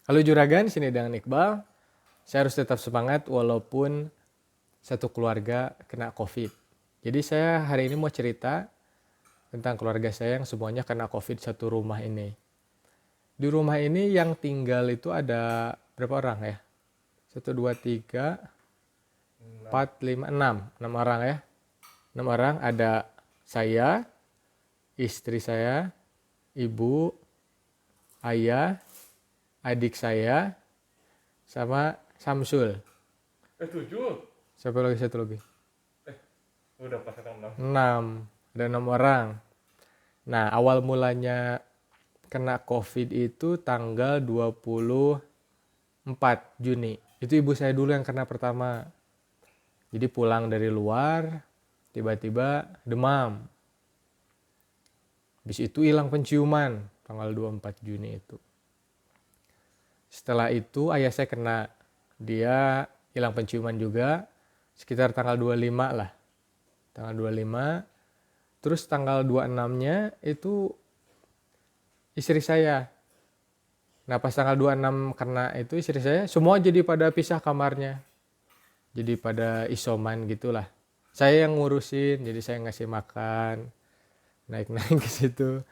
Halo Juragan, sini dengan Iqbal. Saya harus tetap semangat walaupun satu keluarga kena COVID. Jadi saya hari ini mau cerita tentang keluarga saya yang semuanya kena COVID satu rumah ini. Di rumah ini yang tinggal itu ada berapa orang ya? Satu, dua, tiga, empat, lima, enam. Enam orang ya. Enam orang ada saya, istri saya, ibu, ayah, adik saya, sama Samsul. Tujuh. Siapa lagi satu lagi? Udah pas ketemu 6. 6. Ada 6 orang. Nah, awal mulanya kena COVID itu tanggal 24 Juni. Itu ibu saya dulu yang kena pertama. Jadi pulang dari luar, tiba-tiba demam. Habis itu hilang penciuman tanggal 24 Juni itu. Setelah itu ayah saya kena. Dia hilang penciuman juga sekitar tanggal 25 lah. Tanggal 25. Terus tanggal 26-nya itu istri saya. Nah pas tanggal 26 kena itu istri saya, semua jadi pada pisah kamarnya. Jadi pada isoman gitulah. Saya yang ngurusin, jadi saya ngasih makan, naik-naik ke situ,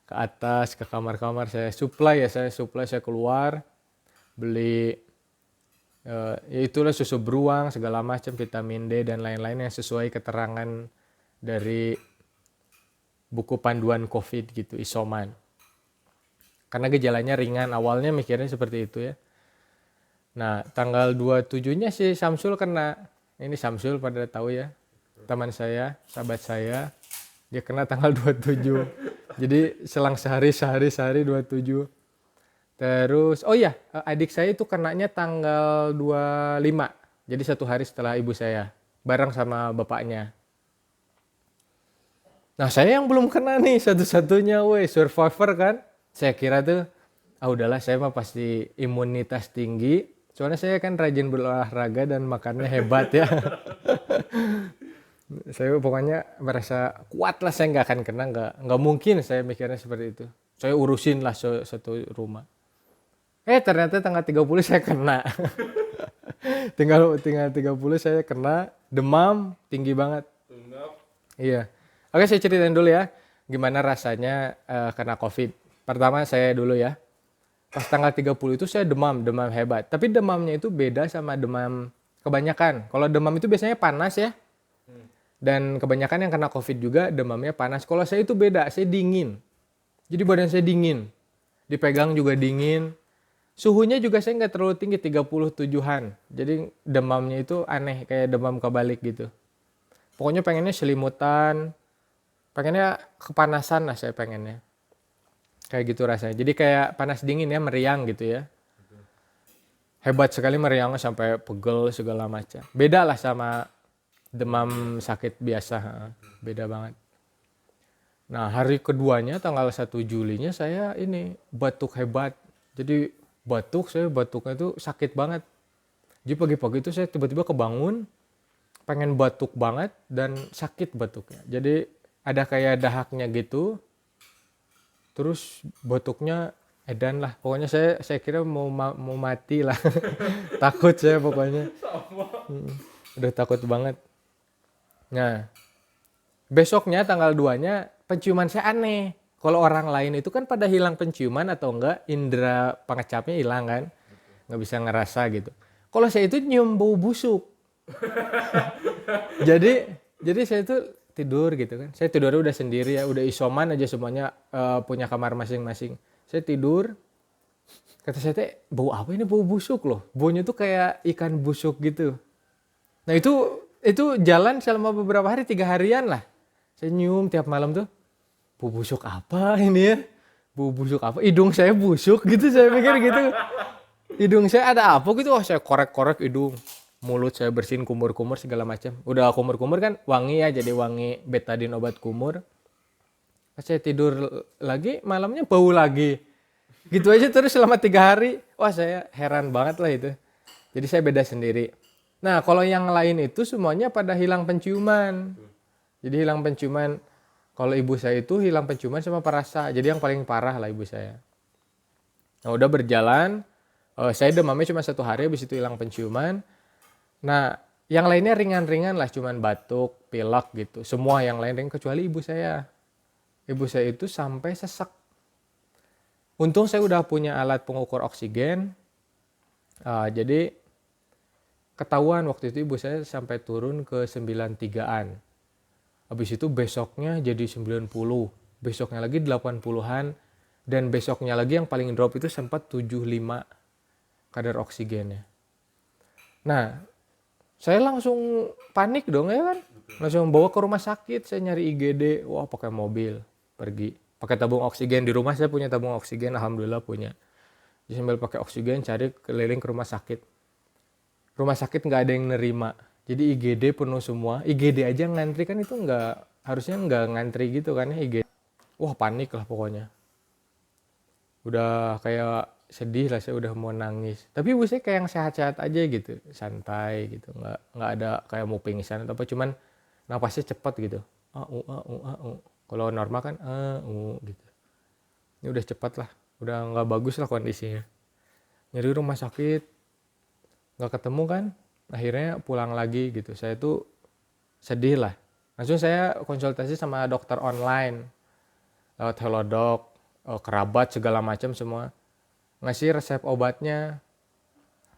ke atas, ke kamar-kamar. Saya supply, saya keluar, beli ya itulah susu beruang, segala macam, vitamin D dan lain-lain yang sesuai keterangan dari buku panduan COVID gitu, isoman. Karena gejalanya ringan, awalnya mikirnya seperti itu ya. Nah, tanggal 27-nya si Samsul kena. Ini Samsul pada tahu ya. Teman saya, sahabat saya. Dia kena tanggal 27. Jadi selang sehari 27. Terus, oh iya, adik saya itu kenanya tanggal 25. Jadi satu hari setelah ibu saya. Bareng sama bapaknya. Nah saya yang belum kena nih satu-satunya survivor kan. Saya kira tuh, udahlah saya mah pasti imunitas tinggi. Soalnya saya kan rajin berolahraga dan makannya hebat ya. Saya pokoknya merasa kuat lah, saya nggak akan kena, nggak mungkin saya mikirnya seperti itu. Saya urusin lah satu rumah. Ternyata tanggal 30 saya kena. tinggal 30 saya kena, demam tinggi banget. Tunggap. Iya. Oke, saya ceritain dulu ya. Gimana rasanya kena COVID. Pertama saya dulu ya. Pas tanggal 30 itu saya demam hebat. Tapi demamnya itu beda sama demam kebanyakan. Kalau demam itu biasanya panas ya. Dan kebanyakan yang kena COVID juga demamnya panas. Kalau saya itu beda, saya dingin. Jadi badan saya dingin. Dipegang juga dingin. Suhunya juga saya nggak terlalu tinggi, 37-an. Jadi demamnya itu aneh, kayak demam kebalik gitu. Pokoknya pengennya selimutan, pengennya kepanasan lah saya pengennya. Kayak gitu rasanya. Jadi kayak panas dingin ya, meriang gitu ya. Hebat sekali meriangnya sampai pegel segala macam. Beda lah sama demam sakit biasa. Beda banget. Nah hari keduanya tanggal 1 Julinya saya ini batuk hebat. Jadi batuknya tuh sakit banget. Jadi pagi-pagi itu saya tiba-tiba kebangun, pengen batuk banget dan sakit batuknya. Jadi ada kayak dahaknya gitu. Terus batuknya edan lah. Pokoknya saya kira mau mati lah. Takut saya pokoknya. Udah takut banget. Nah, besoknya tanggal 2-nya penciuman saya aneh. Kalau orang lain itu kan pada hilang penciuman atau enggak, indera pengecapnya hilang kan. Nggak bisa ngerasa gitu. Kalau saya itu nyium bau busuk. jadi saya itu tidur gitu kan. Saya tidurnya udah sendiri ya, udah isoman aja semuanya, punya kamar masing-masing. Saya tidur, kata saya teh, bau apa ini, bau busuk loh. Baunya tuh kayak ikan busuk gitu. Nah itu jalan selama beberapa hari, 3 harian lah. Saya nyium tiap malam tuh, bau busuk apa ini ya? Bau busuk apa? Hidung saya busuk gitu, saya pikir gitu. Hidung saya ada apa gitu, saya korek-korek hidung. Mulut saya bersihin, kumur-kumur segala macam. Udah kumur-kumur kan wangi ya, jadi wangi betadine obat kumur. Pas saya tidur lagi, malamnya bau lagi. Gitu aja terus selama 3 hari. Wah saya heran banget lah itu. Jadi saya beda sendiri. Nah kalau yang lain itu semuanya pada hilang penciuman. Jadi hilang penciuman. Kalau ibu saya itu hilang penciuman sama perasa. Jadi yang paling parah lah ibu saya. Nah udah berjalan. Saya demamnya cuma 1 hari, habis itu hilang penciuman. Nah, yang lainnya ringan-ringan lah, cuman batuk, pilek gitu. Semua yang lain ringan kecuali ibu saya. Ibu saya itu sampai sesak. Untung saya udah punya alat pengukur oksigen. Jadi ketahuan waktu itu ibu saya sampai turun ke 93-an. Habis itu besoknya jadi 90, besoknya lagi 80-an, dan besoknya lagi yang paling drop itu sempat 75 kadar oksigennya. Nah, saya langsung panik dong ya kan. Langsung bawa ke rumah sakit, saya nyari IGD, wah pakai mobil, pergi. Pakai tabung oksigen, di rumah saya punya tabung oksigen, alhamdulillah punya. Jadi sambil pakai oksigen cari keliling ke rumah sakit. Rumah sakit nggak ada yang nerima. Jadi IGD penuh semua. IGD aja ngantri kan itu harusnya nggak ngantri gitu kan ya IGD. Wah panik lah pokoknya. Udah kayak sedih lah, saya udah mau nangis. Tapi ibu saya kayak yang sehat-sehat aja gitu, santai gitu. Nggak ada kayak mau pingsan atau apa, cuman napasnya cepat gitu. Kalau normal kan gitu. Ini udah cepat lah, udah nggak bagus lah kondisinya. Nyari rumah sakit nggak ketemu kan, akhirnya pulang lagi gitu. Saya tuh sedih lah, langsung saya konsultasi sama dokter online lewat Halodoc, kerabat segala macam semua ngasih resep obatnya.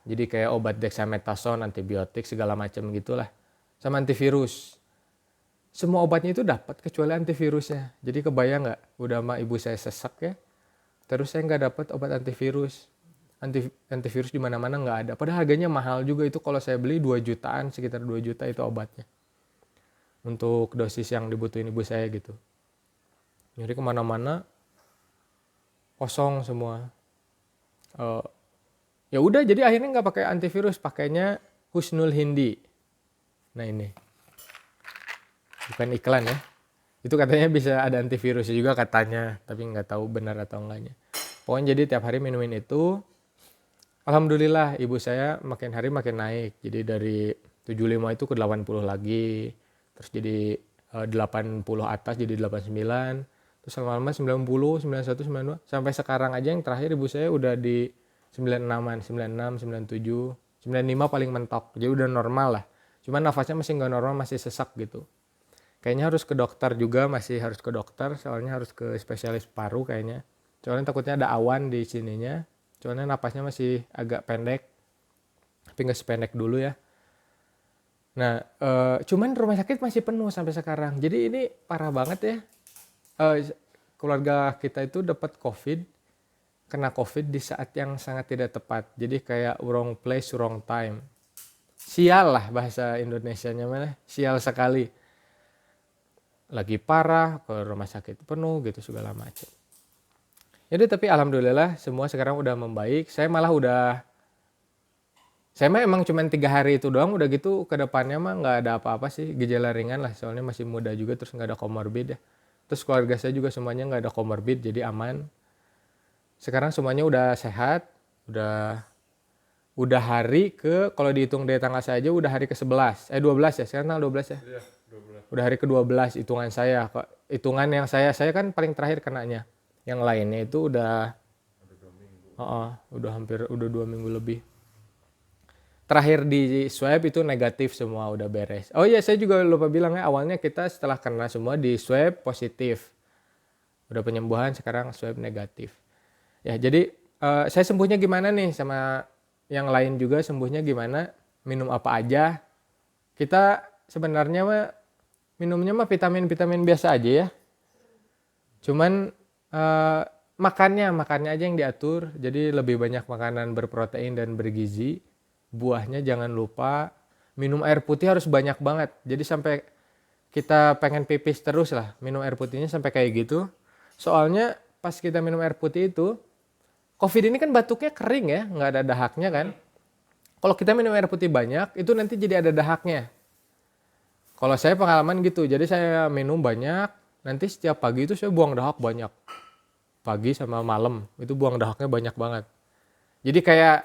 Jadi kayak obat dexamethasone, antibiotik segala macam gitulah, sama antivirus. Semua obatnya itu dapat kecuali antivirusnya. Jadi kebayang nggak, udah sama ibu saya sesak ya, terus saya nggak dapat obat antivirus. Antivirus di mana-mana nggak ada. Padahal harganya mahal juga itu, kalau saya beli 2 jutaan, sekitar 2 juta itu obatnya. Untuk dosis yang dibutuhin ibu saya gitu. Nyari kemana-mana kosong semua. Ya udah, jadi akhirnya nggak pakai antivirus, pakainya Husnul Hindi. Nah ini, bukan iklan ya. Itu katanya bisa ada antivirusnya juga katanya, tapi nggak tahu benar atau enggaknya. Pokoknya jadi tiap hari minumin itu. Alhamdulillah ibu saya makin hari makin naik. Jadi dari 75 itu ke 80 lagi. Terus jadi 80 atas jadi 89. Terus lama-lama 90, 91, 92. Sampai sekarang aja yang terakhir ibu saya udah di 96-an, 96, 97, 95 paling mentok. Jadi udah normal lah. Cuman nafasnya masih nggak normal, masih sesak gitu. Kayaknya harus ke dokter juga, masih harus ke dokter. Soalnya harus ke spesialis paru kayaknya. Soalnya takutnya ada awan di sininya. Soalnya napasnya masih agak pendek, tapi nggak sependek dulu ya. Nah, cuman rumah sakit masih penuh sampai sekarang. Jadi ini parah banget ya. Keluarga kita itu dapat kena COVID di saat yang sangat tidak tepat. Jadi kayak wrong place, wrong time. Sial lah bahasa Indonesianya mana, sial sekali. Lagi parah, ke rumah sakit penuh gitu segala macam. Jadi tapi alhamdulillah semua sekarang udah membaik. Saya mah emang cuma 3 hari itu doang, udah gitu ke depannya mah nggak ada apa-apa sih, gejala ringan lah, soalnya masih muda juga, terus nggak ada komorbid ya. Terus keluarga saya juga semuanya nggak ada komorbid, jadi aman. Sekarang semuanya udah sehat, udah hari ke, kalau dihitung dari tanggal saya aja udah hari ke-11, 12 ya, sekarang tanggal 12 ya. Iya, 12. Udah hari ke-12 hitungan saya, hitungan yang saya kan paling terakhir kenanya. Yang lainnya itu udah Ada 2 minggu. udah 2 minggu lebih. Terakhir di swab itu negatif semua, udah beres. Oh iya, saya juga lupa bilang ya, awalnya kita setelah kena semua di swab positif. Udah penyembuhan, sekarang swab negatif. Ya, jadi saya sembuhnya gimana nih, sama yang lain juga sembuhnya gimana, minum apa aja. Kita sebenarnya mah minumnya mah vitamin-vitamin biasa aja ya. Cuman makannya aja yang diatur, jadi lebih banyak makanan berprotein dan bergizi. Buahnya jangan lupa, minum air putih harus banyak banget, jadi sampai kita pengen pipis terus lah, minum air putihnya sampai kayak gitu. Soalnya pas kita minum air putih itu, COVID ini kan batuknya kering ya, nggak ada dahaknya kan. Kalau kita minum air putih banyak, itu nanti jadi ada dahaknya. Kalau saya pengalaman gitu, jadi saya minum banyak, nanti setiap pagi itu saya buang dahak banyak. Pagi sama malam, itu buang dahaknya banyak banget. Jadi kayak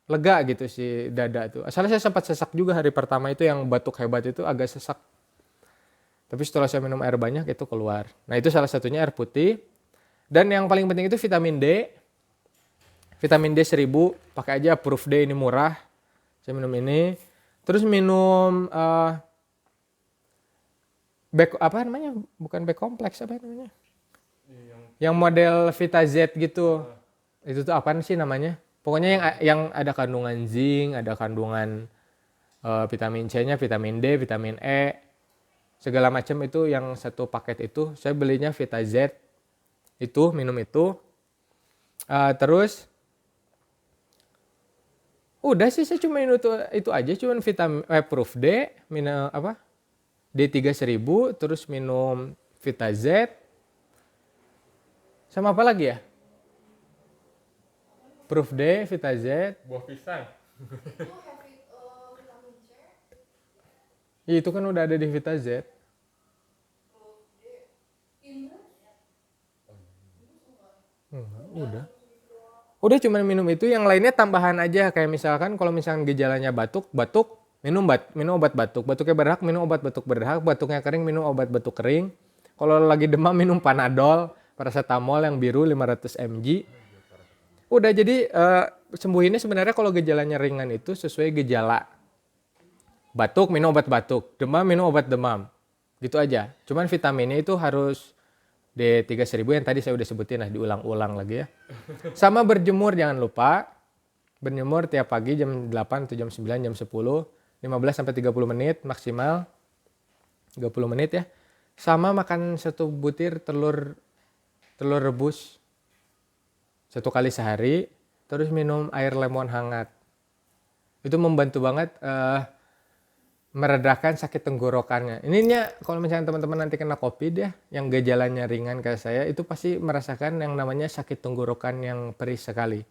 lega gitu si dada tuh. Asalnya saya sempat sesak juga hari pertama itu, yang batuk hebat itu agak sesak. Tapi setelah saya minum air banyak itu keluar. Nah itu salah satunya air putih. Dan yang paling penting itu vitamin D. Vitamin D 1000, pakai aja Proof D, ini murah. Saya minum ini. Terus minum apa namanya? Bukan B kompleks, apa namanya? Yang model Vita Z gitu. Itu tuh apa sih namanya? Pokoknya yang ada kandungan zinc, ada kandungan vitamin C-nya, vitamin D, vitamin E, segala macam itu yang satu paket itu. Saya belinya Vita Z. Itu minum itu. Terus udah sih saya cuma minum itu aja, cuman vitamin Proof D, minum apa? D3 1000, terus minum Vita Z. Sama apa lagi ya? Proof D, Vita Z. Buah pisang. Ya, itu kan udah ada di Vita Z. Udah. Udah cuma minum itu, yang lainnya tambahan aja. Kayak misalkan kalau misalkan gejalanya batuk, minum obat batuk. Batuknya berhak, minum obat batuk berhak. Batuknya kering, minum obat batuk kering. Kalau lagi demam, minum Panadol, paracetamol yang biru 500 mg. Udah, jadi sembuhinnya sebenarnya kalau gejalanya ringan itu sesuai gejala. Batuk, minum obat batuk. Demam, minum obat demam. Gitu aja. Cuman vitaminnya itu harus D3 1000 yang tadi saya udah sebutin lah, diulang-ulang lagi ya. Sama berjemur, jangan lupa. Berjemur tiap pagi jam 8 atau jam 9, jam 10. 15 sampai 30 menit maksimal. 30 menit ya. Sama makan 1 butir telur rebus 1 kali sehari. Terus minum air lemon hangat. Itu membantu banget meredakan sakit tenggorokannya. Ininya kalau misalnya teman-teman nanti kena COVID ya, yang gejalanya ringan kayak saya, itu pasti merasakan yang namanya sakit tenggorokan yang perih sekali.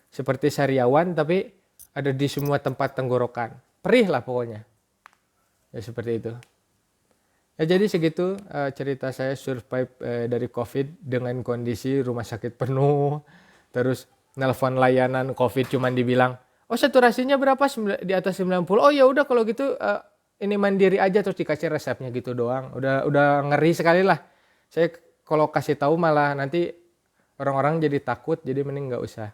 Seperti sariawan tapi ada di semua tempat tenggorokan. Perih lah pokoknya. Ya seperti itu. Ya jadi segitu cerita saya survive dari COVID dengan kondisi rumah sakit penuh. Terus nelpon layanan COVID cuman dibilang, "Oh, saturasinya berapa? Di atas 90." "Oh ya udah kalau gitu ini mandiri aja," terus dikasih resepnya gitu doang. Udah ngeri sekali lah. Saya kalau kasih tahu malah nanti orang-orang jadi takut, jadi mending nggak usah.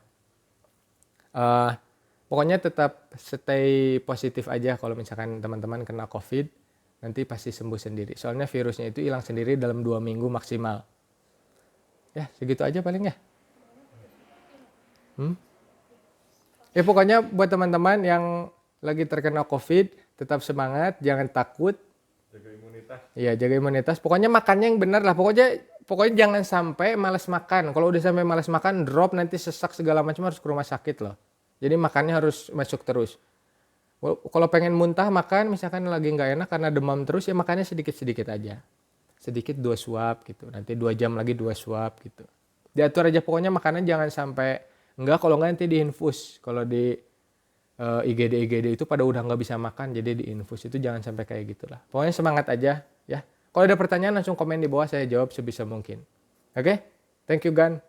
Pokoknya tetap stay positif aja kalau misalkan teman-teman kena COVID, nanti pasti sembuh sendiri. Soalnya virusnya itu hilang sendiri dalam 2 minggu maksimal. Ya segitu aja paling ya. Ya pokoknya buat teman-teman yang lagi terkena COVID, tetap semangat, jangan takut. Jaga imunitas. Iya, jaga imunitas. Pokoknya makannya yang benar lah. Pokoknya jangan sampai malas makan. Kalau udah sampai malas makan, drop, nanti sesak segala macam, harus ke rumah sakit loh. Jadi makannya harus masuk terus. Kalau pengen muntah makan, misalkan lagi nggak enak karena demam terus, ya makannya sedikit-sedikit aja. Sedikit 2 suap gitu. Nanti 2 jam lagi 2 suap gitu. Diatur aja pokoknya makanan jangan sampai enggak, kalau enggak nanti diinfus. Kalau di IGD itu pada udah nggak bisa makan, jadi diinfus. Itu jangan sampai kayak gitulah. Pokoknya semangat aja ya. Kalau ada pertanyaan langsung komen di bawah, saya jawab sebisa mungkin. Oke? Thank you Gan.